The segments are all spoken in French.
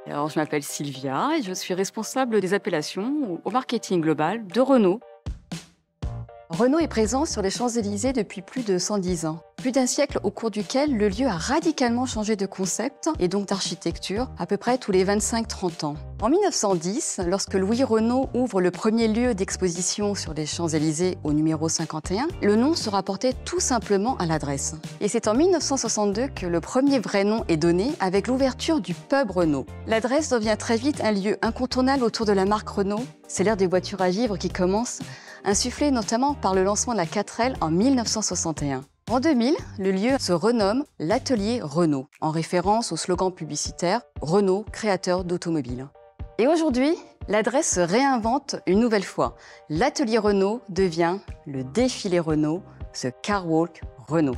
Alors, je m'appelle Sylvia et je suis responsable des appellations au marketing global de Renault. Renault est présent sur les Champs-Élysées depuis plus de 110 ans. Plus d'un siècle au cours duquel le lieu a radicalement changé de concept et donc d'architecture à peu près tous les 25-30 ans. En 1910, lorsque Louis Renault ouvre le premier lieu d'exposition sur les Champs-Élysées au numéro 51, le nom se rapportait tout simplement à l'adresse. Et c'est en 1962 que le premier vrai nom est donné avec l'ouverture du pub Renault. L'adresse devient très vite un lieu incontournable autour de la marque Renault. C'est l'ère des voitures à vivre qui commence, insufflée notamment par le lancement de la 4L en 1961. En 2000, le lieu se renomme l'Atelier Renault, en référence au slogan publicitaire « Renault, créateur d'automobiles ». Et aujourd'hui, l'adresse se réinvente une nouvelle fois. L'Atelier Renault devient le défilé Renault, ce Car Walk Renault.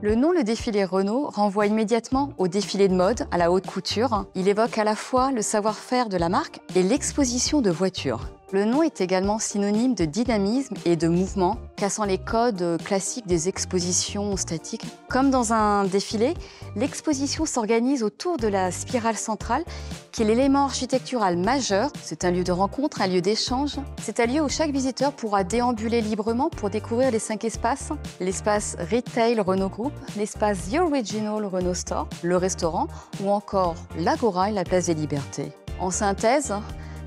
Le nom Le Défilé Renault renvoie immédiatement au défilé de mode, à la haute couture. Il évoque à la fois le savoir-faire de la marque et l'exposition de voitures. Le nom est également synonyme de dynamisme et de mouvement, cassant les codes classiques des expositions statiques. Comme dans un défilé, l'exposition s'organise autour de la spirale centrale, qui est l'élément architectural majeur. C'est un lieu de rencontre, un lieu d'échange. C'est un lieu où chaque visiteur pourra déambuler librement pour découvrir les 5 espaces. L'espace Retail Renault Group, l'espace The Original Renault Store, le restaurant ou encore l'Agora et la Place des Libertés. En synthèse,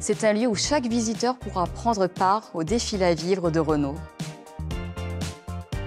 c'est un lieu où chaque visiteur pourra prendre part au défilé à vivre de Renault.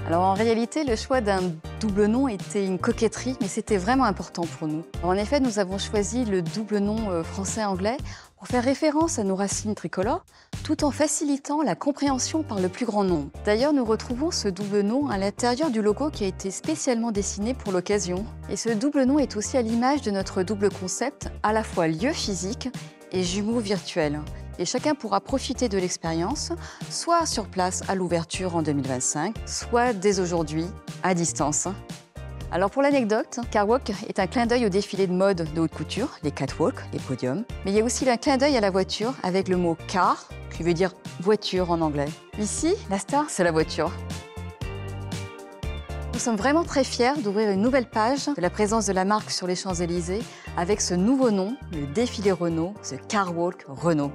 Alors en réalité, le choix d'un double nom était une coquetterie, mais c'était vraiment important pour nous. En effet, nous avons choisi le double nom français-anglais pour faire référence à nos racines tricolores, tout en facilitant la compréhension par le plus grand nombre. D'ailleurs, nous retrouvons ce double nom à l'intérieur du logo qui a été spécialement dessiné pour l'occasion. Et ce double nom est aussi à l'image de notre double concept, à la fois lieu physique et jumeaux virtuels. Et chacun pourra profiter de l'expérience, soit sur place à l'ouverture en 2025, soit dès aujourd'hui à distance. Alors pour l'anecdote, Car Walk est un clin d'œil au défilé de mode de haute couture, les catwalks, les podiums. Mais il y a aussi un clin d'œil à la voiture avec le mot car, qui veut dire voiture en anglais. Ici, la star, c'est la voiture. Nous sommes vraiment très fiers d'ouvrir une nouvelle page de la présence de la marque sur les Champs-Élysées avec ce nouveau nom, le défilé Renault, ce Car Walk Renault.